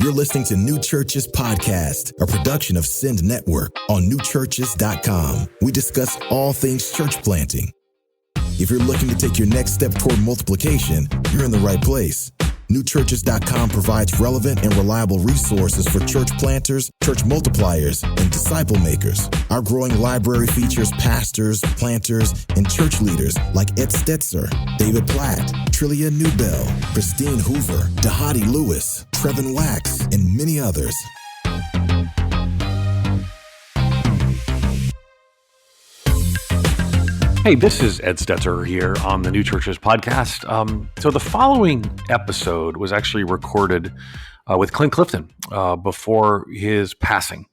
You're listening to New Churches Podcast, a production of Send Network on newchurches.com. We discuss all things church planting. If you're looking to take your next step toward multiplication, you're in the right place. Newchurches.com provides relevant and reliable resources for church planters, church multipliers, and disciple makers. Our growing library features pastors, planters, and church leaders like Ed Stetzer, David Platt, Trillia Newbell, Christine Hoover, Dahadi Lewis, Trevin Wax, and many others. Hey, this is Ed Stetzer here on the New Churches Podcast. So the following episode was actually recorded with Clint Clifton before his passing.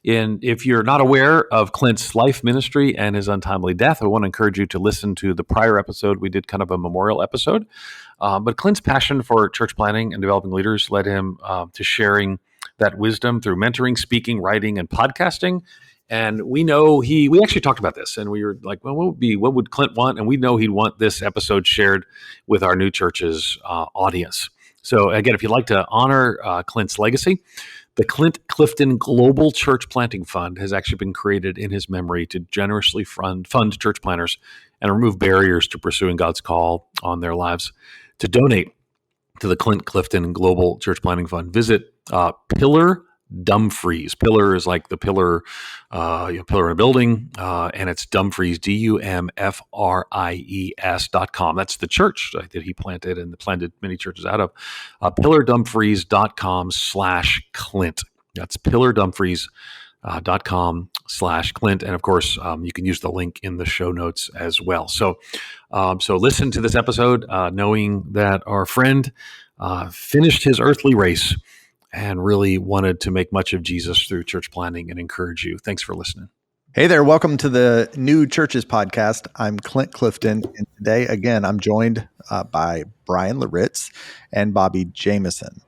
And if you're not aware of Clint's life ministry and his untimely death, I want to encourage you to listen to the prior episode. We did kind of a memorial episode. But Clint's passion for church planting and developing leaders led him to sharing that wisdom through mentoring, speaking, writing, and podcasting. And we know we actually talked about this, and we were like, well, what would Clint want? And we know he'd want this episode shared with our New Churches audience. So again, if you'd like to honor Clint's legacy, the Clint Clifton Global Church Planting Fund has actually been created in his memory to generously fund church planters and remove barriers to pursuing God's call on their lives. To donate to the Clint Clifton Global Church Planting Fund, visit Pillar Dumfries. Pillar is like the pillar, pillar in a building, and it's Dumfries, DUMFRIES.com. That's the church that he planted and planted many churches out of. PillarDumfries.com/Clint. That's PillarDumfries.com/Clint. And of course, you can use the link in the show notes as well. So listen to this episode, knowing that our friend finished his earthly race and really wanted to make much of Jesus through church planting and encourage you. Thanks for listening. Hey there. Welcome to the New Churches Podcast. I'm Clint Clifton, and today, again, I'm joined by Bryan Loritts and Bobby Jamieson.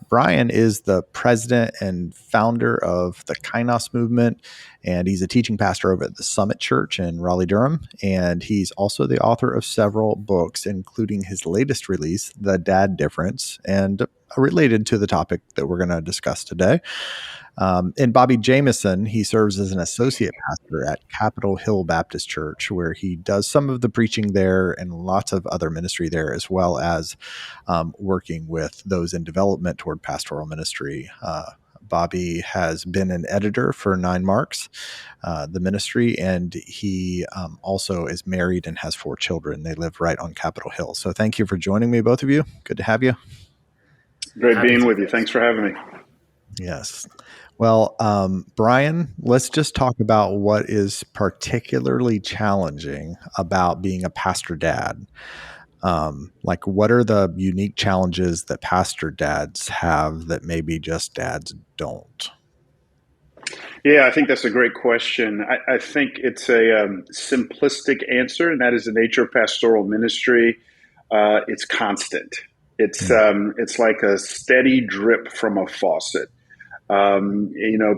Bryan is the president and founder of the Kainos movement, and he's a teaching pastor over at the Summit Church in Raleigh-Durham, and he's also the author of several books, including his latest release, The Dad Difference, and related to the topic that we're going to discuss today. And Bobby Jamieson, he serves as an associate pastor at Capitol Hill Baptist Church, where he does some of the preaching there and lots of other ministry there, as well as working with those in development toward pastoral ministry. Bobby has been an editor for 9 Marks, the ministry, and he also is married and has 4 children. They live right on Capitol Hill. So thank you for joining me, both of you. Good to have you. Great being with you. Thanks for having me. Yes. Well, Bryan, let's just talk about what is particularly challenging about being a pastor dad. Like, what are the unique challenges that pastor dads have that maybe just dads don't? Yeah, I think that's a great question. I think it's a simplistic answer, and that is the nature of pastoral ministry. It's constant. It's like a steady drip from a faucet.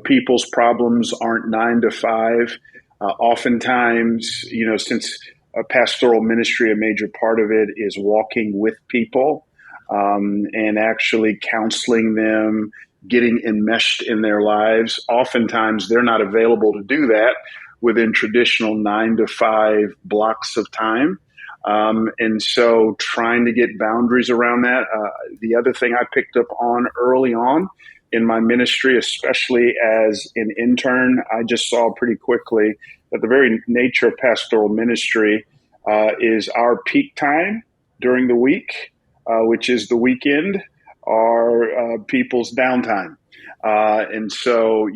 People's problems aren't 9 to 5. Oftentimes, since a pastoral ministry, a major part of it is walking with people and actually counseling them, getting enmeshed in their lives. Oftentimes, they're not available to do that within traditional 9 to 5 blocks of time. And so trying to get boundaries around that. The other thing I picked up on early on in my ministry, especially as an intern, I just saw pretty quickly that the very nature of pastoral ministry is our peak time during the week, which is the weekend, are people's downtime. And so,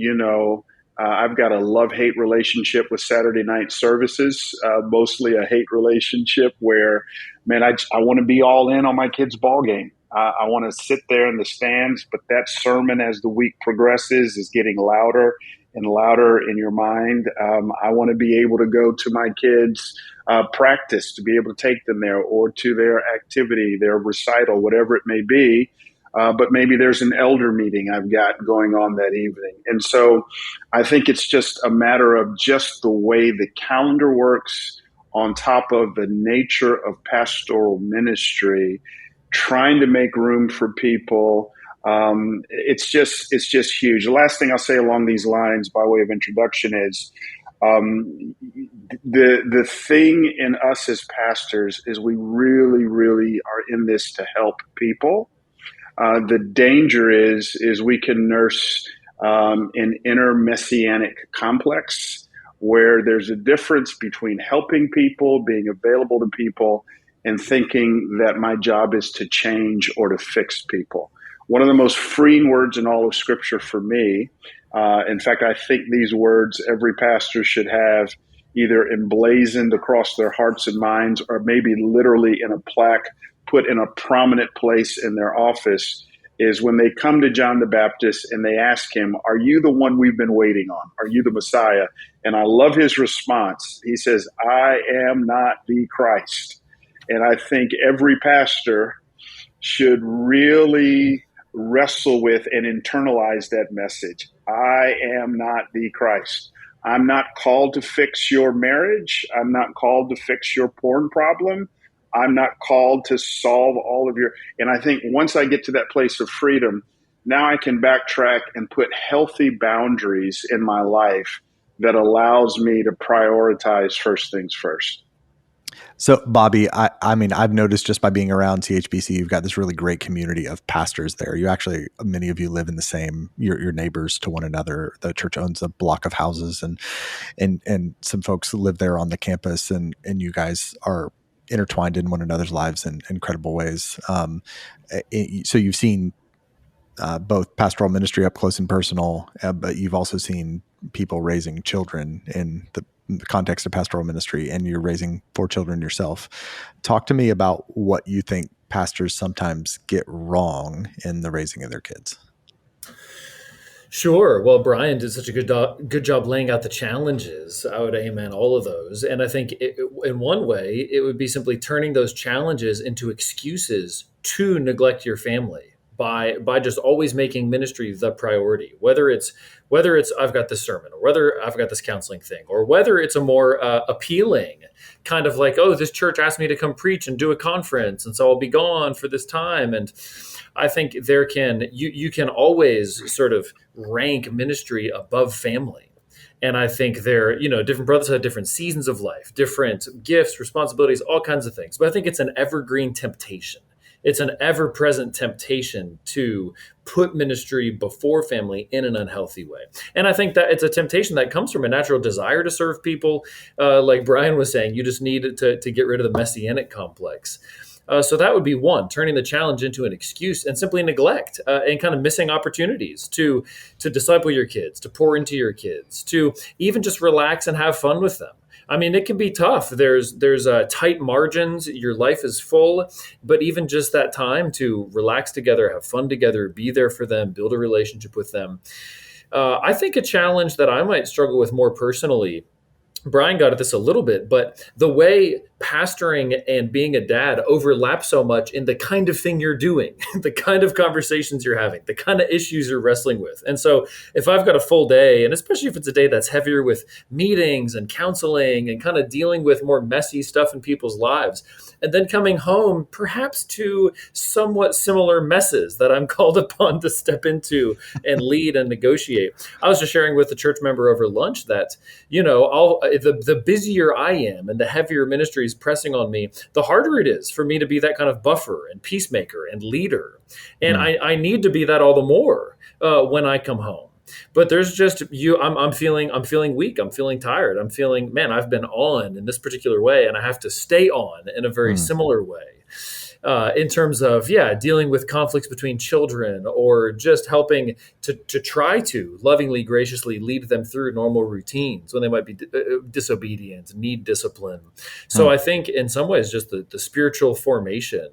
I've got a love-hate relationship with Saturday night services, mostly a hate relationship where, man, I want to be all in on my kid's ball game. I want to sit there in the stands, but that sermon as the week progresses is getting louder and louder in your mind. I want to be able to go to my kids' practice, to be able to take them there, or to their activity, their recital, whatever it may be. But maybe there's an elder meeting I've got going on that evening. And so I think it's just a matter of just the way the calendar works on top of the nature of pastoral ministry, trying to make room for people It's just huge. The last thing I'll say along these lines by way of introduction is the thing in us as pastors is we really, really are in this to help people. The danger is we can nurse an inner messianic complex where there's a difference between helping people, being available to people, and thinking that my job is to change or to fix people. One of the most freeing words in all of Scripture for me, in fact, I think these words every pastor should have either emblazoned across their hearts and minds or maybe literally in a plaque put in a prominent place in their office, is when they come to John the Baptist and they ask him, "Are you the one we've been waiting on? Are you the Messiah?" And I love his response. He says, "I am not the Christ." And I think every pastor should really wrestle with and internalize that message. I am not the Christ. I'm not called to fix your marriage. I'm not called to fix your porn problem. I'm not called to solve all of your... And I think once I get to that place of freedom, now I can backtrack and put healthy boundaries in my life that allows me to prioritize first things first. So, Bobby, I mean, I've noticed just by being around CHBC, you've got this really great community of pastors there. You actually, many of you live in the same, you're neighbors to one another. The church owns a block of houses, and some folks live there on the campus, and you guys are intertwined in one another's lives in incredible ways. So you've seen both pastoral ministry up close and personal, but you've also seen people raising children in the context of pastoral ministry, and you're raising 4 children yourself. Talk to me about what you think pastors sometimes get wrong in the raising of their kids. Sure. Well, Bryan did such a good job laying out the challenges. I would amen all of those. And I think in one way, it would be simply turning those challenges into excuses to neglect your family by just always making ministry the priority, whether it's I've got this sermon, or whether I've got this counseling thing, or whether it's a more appealing kind of like, oh, this church asked me to come preach and do a conference, and so I'll be gone for this time. And I think you can always sort of rank ministry above family. And I think different brothers have different seasons of life, different gifts, responsibilities, all kinds of things. But I think it's an evergreen temptation. It's an ever-present temptation to put ministry before family in an unhealthy way. And I think that it's a temptation that comes from a natural desire to serve people. Like Bryan was saying, you just need to get rid of the messianic complex. So that would be one, turning the challenge into an excuse and simply neglect and kind of missing opportunities to disciple your kids, to pour into your kids, to even just relax and have fun with them. I mean, it can be tough. There's tight margins. Your life is full, but even just that time to relax together, have fun together, be there for them, build a relationship with them. I think a challenge that I might struggle with more personally, Bryan got at this a little bit, but the way pastoring and being a dad overlap so much in the kind of thing you're doing, the kind of conversations you're having, the kind of issues you're wrestling with. And so if I've got a full day, and especially if it's a day that's heavier with meetings and counseling and kind of dealing with more messy stuff in people's lives, and then coming home perhaps to somewhat similar messes that I'm called upon to step into and lead and negotiate. I was just sharing with a church member over lunch that, the busier I am and the heavier ministry is pressing on me, the harder it is for me to be that kind of buffer and peacemaker and leader. And I need to be that all the more when I come home. But there's just I'm feeling weak. I'm feeling tired. I'm feeling, man, I've been on in this particular way, and I have to stay on in a very similar way. In terms of, dealing with conflicts between children, or just helping to try to lovingly, graciously lead them through normal routines when they might be disobedient, need discipline. So I think in some ways, just the spiritual formation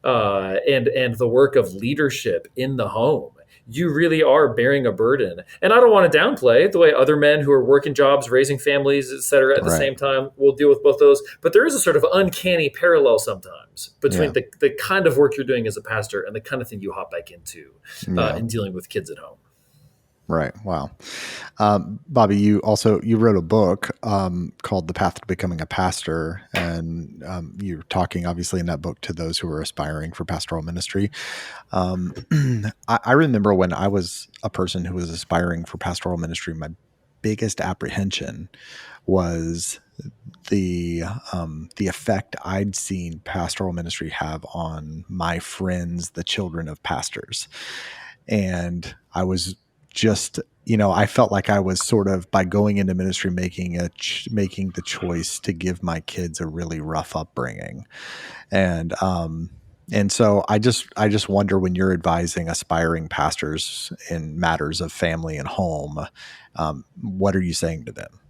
and the work of leadership in the home, you really are bearing a burden. And I don't want to downplay the way other men who are working jobs, raising families, et cetera, at the same time will deal with both those. But there is a sort of uncanny parallel sometimes between the kind of work you're doing as a pastor and the kind of thing you hop back into in dealing with kids at home. Right. Wow. Bobby, you wrote a book called The Path to Becoming a Pastor. And you're talking obviously in that book to those who are aspiring for pastoral ministry. I remember when I was a person who was aspiring for pastoral ministry, my biggest apprehension was the effect I'd seen pastoral ministry have on my friends, the children of pastors. And I was just, I felt like I was sort of, by going into ministry, making the choice to give my kids a really rough upbringing. And so I just wonder, when you're advising aspiring pastors in matters of family and home, what are you saying to them?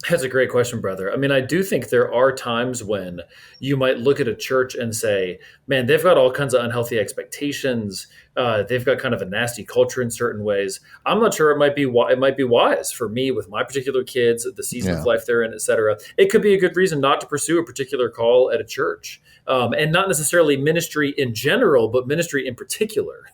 That's a great question, brother. I mean, I do think there are times when you might look at a church and say, man, they've got all kinds of unhealthy expectations. They've got kind of a nasty culture in certain ways. I'm not sure it might be wise for me with my particular kids, the season of life they're in, et cetera. It could be a good reason not to pursue a particular call at a church. And not necessarily ministry in general, but ministry in particular.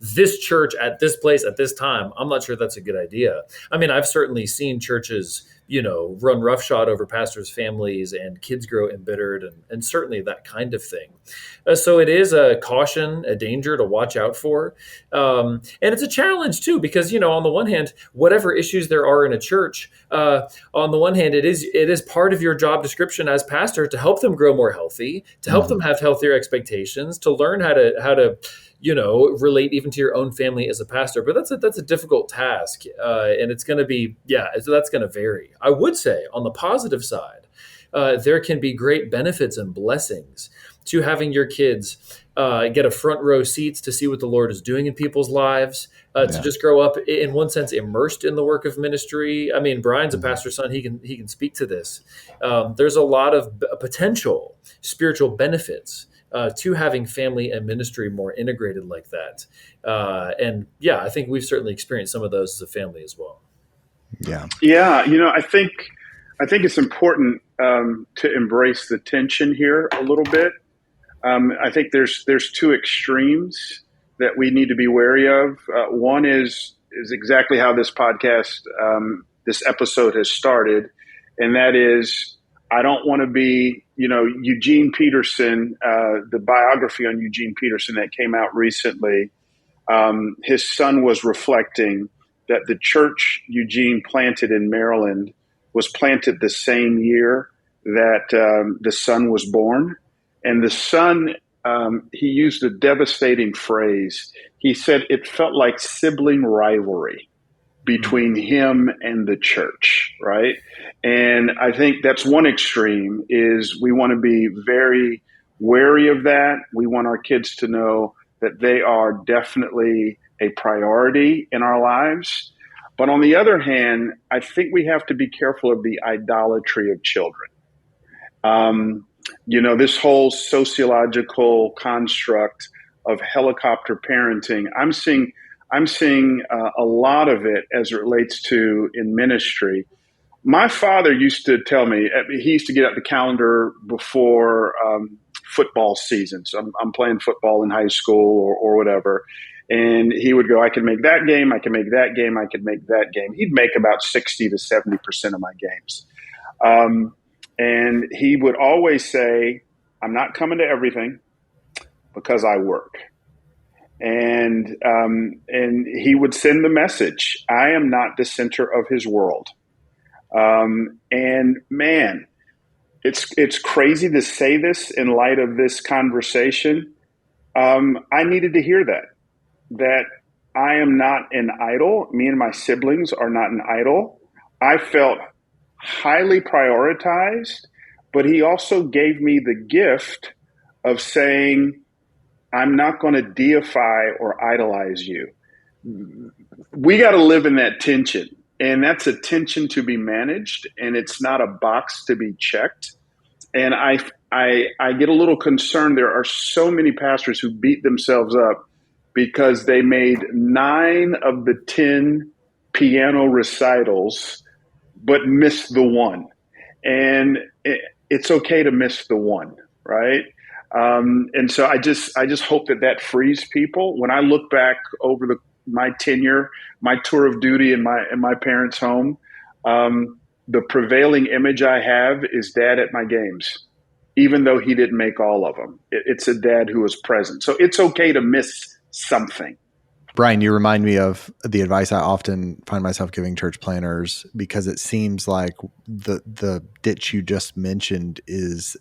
This church at this place at this time, I'm not sure that's a good idea. I mean, I've certainly seen churches, run roughshod over pastors' families and kids grow embittered and certainly that kind of thing. So it is a caution, a danger to watch out for. And it's a challenge too, because, on the one hand, whatever issues there are in a church, on the one hand, it is part of your job description as pastor to help them grow more healthy, to help them have healthier expectations, to learn how to relate even to your own family as a pastor. But that's a difficult task. And it's going to be, so that's going to vary. I would say on the positive side, there can be great benefits and blessings to having your kids get a front row seats to see what the Lord is doing in people's lives, to just grow up, in one sense, immersed in the work of ministry. I mean, Brian's a pastor's son. He can speak to this. There's a lot of potential spiritual benefits to having family and ministry more integrated like that. I think we've certainly experienced some of those as a family as well. Yeah. I think it's important to embrace the tension here a little bit. I think there's two extremes that we need to be wary of. One is exactly how this podcast, this episode has started, and that is, I don't want to be, Eugene Peterson, the biography on Eugene Peterson that came out recently. His son was reflecting that the church Eugene planted in Maryland was planted the same year that the son was born. And the son, he used a devastating phrase. He said it felt like sibling rivalry between him and the church, right? And I think that's one extreme, is we want to be very wary of that. We want our kids to know that they are definitely a priority in our lives. But on the other hand, I think we have to be careful of the idolatry of children. This whole sociological construct of helicopter parenting, I'm seeing a lot of it as it relates to in ministry. My father used to tell me, he used to get out the calendar before football seasons. I'm playing football in high school or whatever. And he would go, I can make that game, I can make that game, I can make that game. He'd make about 60 to 70% of my games. And he would always say, I'm not coming to everything because I work. And he would send the message, I am not the center of his world. And man, it's crazy to say this in light of this conversation. I needed to hear that I am not an idol. Me and my siblings are not an idol. I felt highly prioritized, but he also gave me the gift of saying, I'm not going to deify or idolize you. We got to live in that tension, and that's a tension to be managed, and it's not a box to be checked. And I get a little concerned. There are so many pastors who beat themselves up because they made 9 of the 10 piano recitals, but missed the one. And it's okay to miss the one, right? And so I just hope that frees people. When I look back over my tenure, my tour of duty in my parents' home, the prevailing image I have is dad at my games, even though he didn't make all of them. It's a dad who was present. So it's okay to miss something. Bryan, you remind me of the advice I often find myself giving church planners, because it seems like the ditch you just mentioned is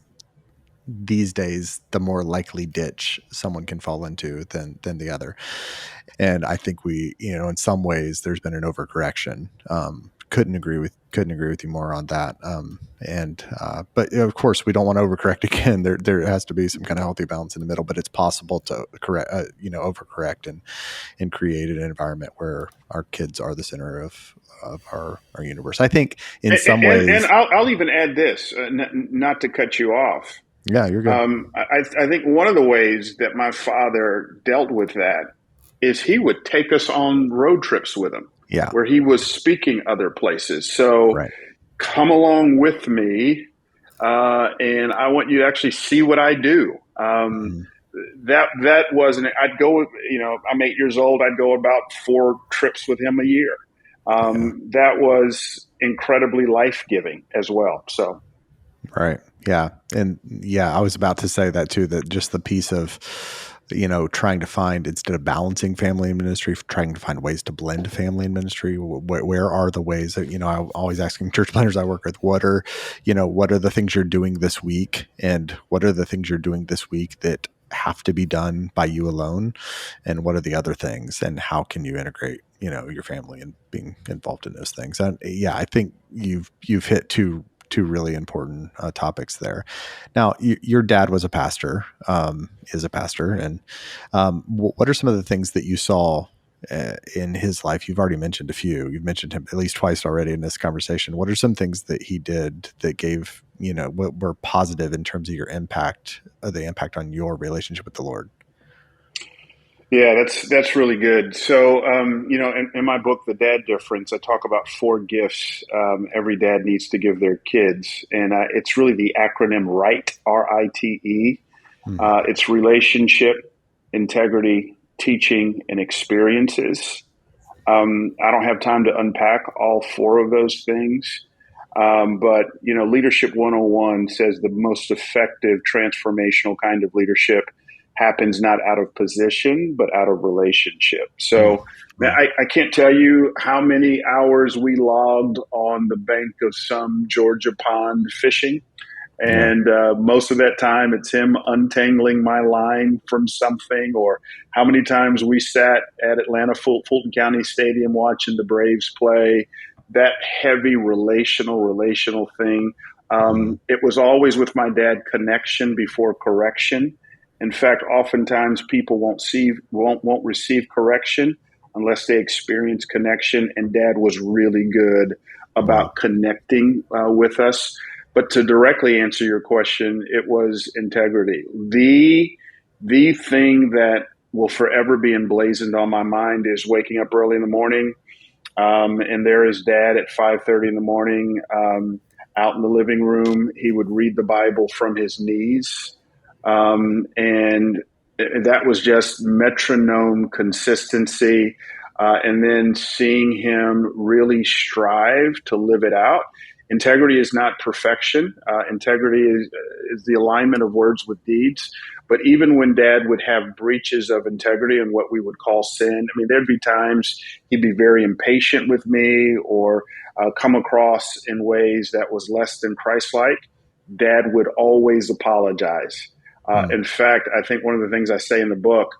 these days the more likely ditch someone can fall into than the other. And I think we, in some ways there's been an overcorrection. Couldn't agree with you more on that. But of course we don't want to overcorrect again. There has to be some kind of healthy balance in the middle, but it's possible to overcorrect and create an environment where our kids are the center of our universe. I think in some ways, and I'll even add this, not to cut you off. Yeah, you're good. I think one of the ways that my father dealt with that is he would take us on road trips with him, where he was speaking other places. So come along with me, and I want you to actually see what I do. That wasn't. I'd go. I'm 8 years old. I'd go about 4 trips with him a year. That was incredibly life-giving as well. So. Right. Yeah. And I was about to say that too, that just the piece of, trying to find, instead of balancing family and ministry, trying to find ways to blend family and ministry. Where are the ways that, I'm always asking church planners I work with, what are the things you're doing this week, and what are the things you're doing this week that have to be done by you alone? And what are the other things, and how can you integrate, your family and being involved in those things? And I think you've hit two really important topics there. Now, your dad was a pastor, is a pastor. And what are some of the things that you saw in his life? You've already mentioned a few. You've mentioned him at least twice already in this conversation. What are some things that he did that gave, what were positive in terms of your impact, the impact on your relationship with the Lord? Yeah, that's really good. So, in my book, The Dad Difference, I talk about 4 gifts every dad needs to give their kids. And it's really the acronym RITE, RITE. It's relationship, integrity, teaching, and experiences. I don't have time to unpack all 4 of those things. But Leadership 101 says the most effective transformational kind of leadership happens not out of position, but out of relationship. So I can't tell you how many hours we logged on the bank of some Georgia pond fishing. And most of that time, it's him untangling my line from something, or how many times we sat at Atlanta Fulton County Stadium watching the Braves play. That heavy relational thing. It was always with my dad, connection before correction. In fact, oftentimes people won't receive correction unless they experience connection. And Dad was really good about connecting with us. But to directly answer your question, it was integrity. The thing that will forever be emblazoned on my mind is waking up early in the morning, and there is Dad at 5:30 in the morning, out in the living room. He would read the Bible from his knees. And that was just metronome consistency. And then seeing him really strive to live it out. Integrity is not perfection. Integrity is the alignment of words with deeds. But even when Dad would have breaches of integrity and what we would call sin, there'd be times he'd be very impatient with me, or come across in ways that was less than Christ-like. Dad would always apologize. In fact, I think one of the things I say in the book,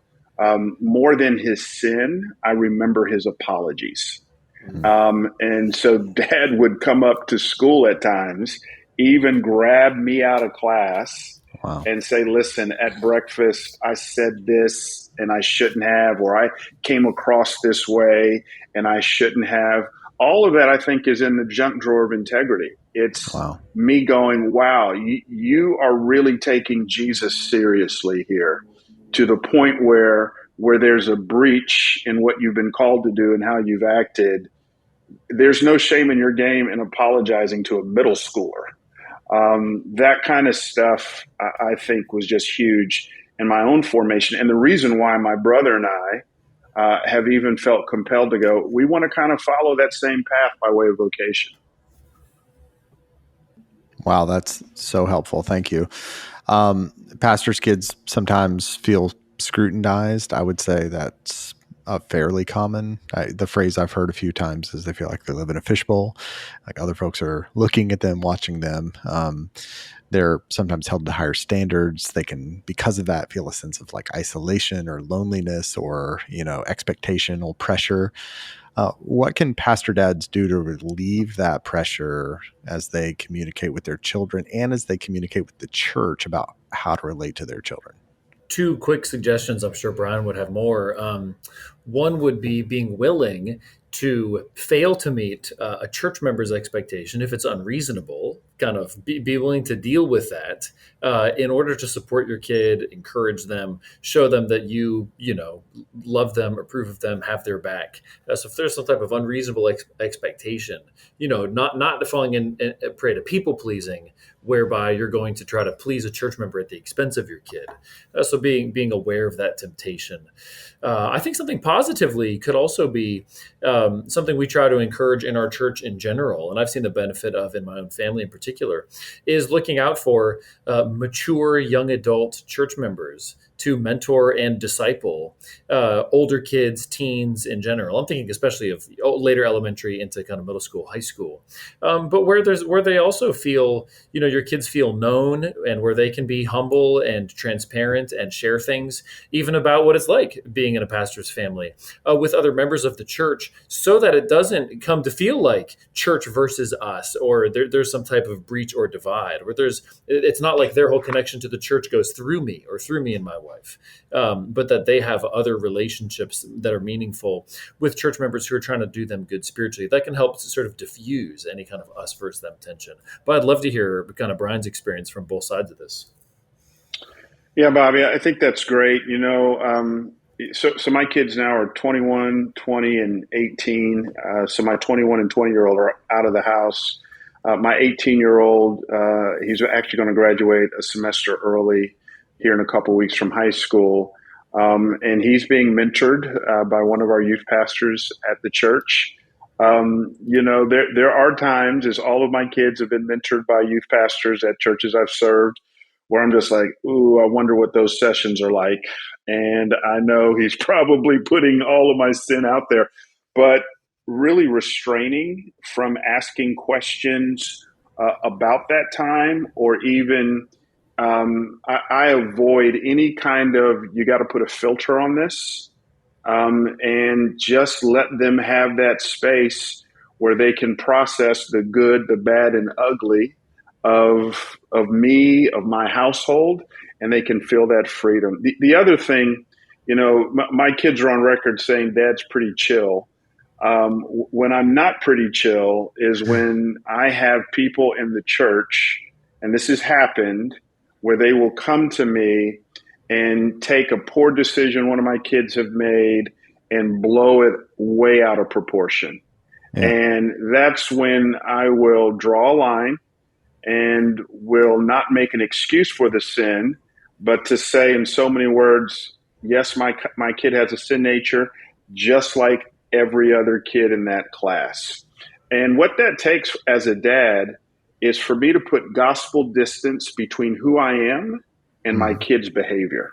more than his sin, I remember his apologies. And so Dad would come up to school at times, even grab me out of class and say, listen, at breakfast, I said this and I shouldn't have, or I came across this way and I shouldn't have. All of that, I think, is in the junk drawer of integrity. It's me going, wow, you are really taking Jesus seriously here, to the point where there's a breach in what you've been called to do and how you've acted. There's no shame in your game in apologizing to a middle schooler. That kind of stuff, I think, was just huge in my own formation. And the reason why my brother and I have even felt compelled to go, we want to kind of follow that same path by way of vocation. Wow, that's so helpful. Thank you. Pastors' kids sometimes feel scrutinized. I would say that's fairly common. The phrase I've heard a few times is they feel like they live in a fishbowl, like other folks are looking at them, watching them. They're sometimes held to higher standards. They can, because of that, feel a sense of like isolation or loneliness or, expectational pressure. What can pastor dads do to relieve that pressure as they communicate with their children and as they communicate with the church about how to relate to their children? Two quick suggestions. I'm sure Bryan would have more. One would be being willing to fail to meet a church member's expectation if it's unreasonable, kind of be willing to deal with that in order to support your kid, encourage them, show them that you love them, approve of them, have their back. So if there's some type of unreasonable expectation, not falling in prey to people pleasing, whereby you're going to try to please a church member at the expense of your kid. So being aware of that temptation. I think something positively could also be something we try to encourage in our church in general, and I've seen the benefit of in my own family in particular, is looking out for mature young adult church members to mentor and disciple older kids, teens in general. I'm thinking especially of later elementary into kind of middle school, high school, but where they also feel, your kids feel known and where they can be humble and transparent and share things, even about what it's like being in a pastor's family with other members of the church, so that it doesn't come to feel like church versus us, or there's some type of breach or divide, where it's not like their whole connection to the church goes through me or through me and my wife, but that they have other relationships that are meaningful with church members who are trying to do them good spiritually. That can help to sort of diffuse any kind of us versus them tension. But I'd love to hear kind of Bryan's experience from both sides of this. Yeah, Bobby, I think that's great. So my kids now are 21, 20, and 18. So my 21 and 20-year-old are out of the house. My 18-year-old, he's actually going to graduate a semester early here in a couple weeks from high school. And he's being mentored by one of our youth pastors at the church. There are times, as all of my kids have been mentored by youth pastors at churches I've served, where I'm just like, ooh, I wonder what those sessions are like. And I know he's probably putting all of my sin out there, but really restraining from asking questions about that time, or even I avoid any kind of, you got to put a filter on this, and just let them have that space where they can process the good, the bad, and ugly of me, of my household, and they can feel that freedom. The other thing, my kids are on record saying Dad's pretty chill. When I'm not pretty chill is when I have people in the church, and this has happened, where they will come to me and take a poor decision one of my kids have made and blow it way out of proportion. Yeah. And that's when I will draw a line and will not make an excuse for the sin, but to say in so many words, yes, my kid has a sin nature, just like every other kid in that class. And what that takes as a dad is for me to put gospel distance between who I am and my kids' behavior.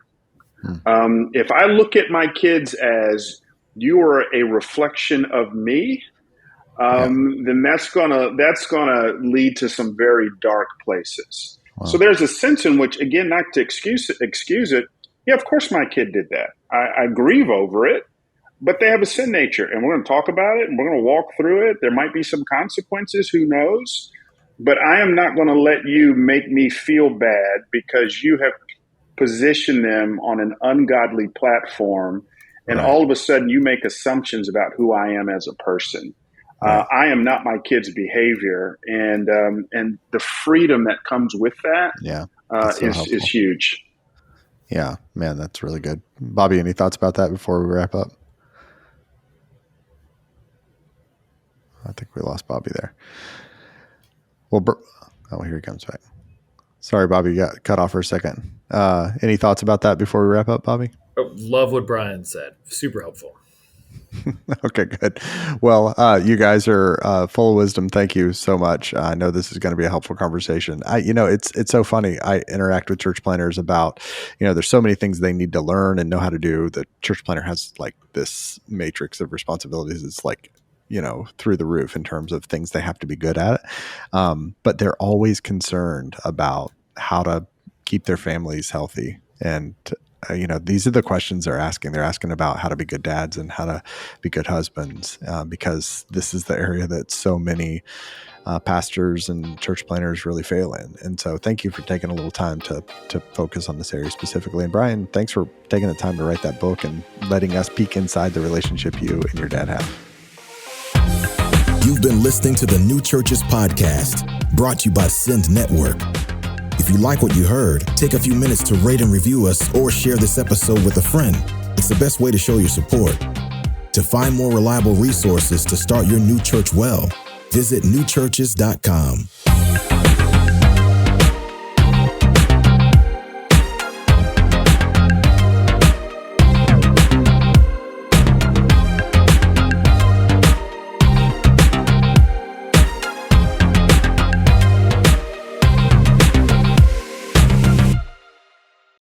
If I look at my kids as you are a reflection of me, then that's gonna lead to some very dark places. Wow. So there's a sense in which, again, not to excuse it. Yeah, of course my kid did that. I grieve over it, but they have a sin nature, and we're going to talk about it, and we're going to walk through it. There might be some consequences, who knows? But I am not going to let you make me feel bad because you have positioned them on an ungodly platform, and all of a sudden you make assumptions about who I am as a person. I am not my kid's behavior, and the freedom that comes with that is huge. Yeah, man, that's really good. Bobby, any thoughts about that before we wrap up? I think we lost Bobby there. Well, here he comes back. Sorry, Bobby, you got cut off for a second. Any thoughts about that before we wrap up, Bobby? Love what Bryan said. Super helpful. Okay, good. Well, you guys are full of wisdom. Thank you so much. I know this is going to be a helpful conversation. It's so funny. I interact with church planners about, there's so many things they need to learn and know how to do. The church planner has like this matrix of responsibilities. It's like, through the roof in terms of things they have to be good at. But they're always concerned about how to keep their families healthy. And these are the questions they're asking. They're asking about how to be good dads and how to be good husbands, because this is the area that so many pastors and church planners really fail in. And so thank you for taking a little time to focus on this area specifically. And Bryan, thanks for taking the time to write that book and letting us peek inside the relationship you and your dad have. You've been listening to the New Churches Podcast, brought to you by Send Network. If you like what you heard, take a few minutes to rate and review us or share this episode with a friend. It's the best way to show your support. To find more reliable resources to start your new church well, visit newchurches.com.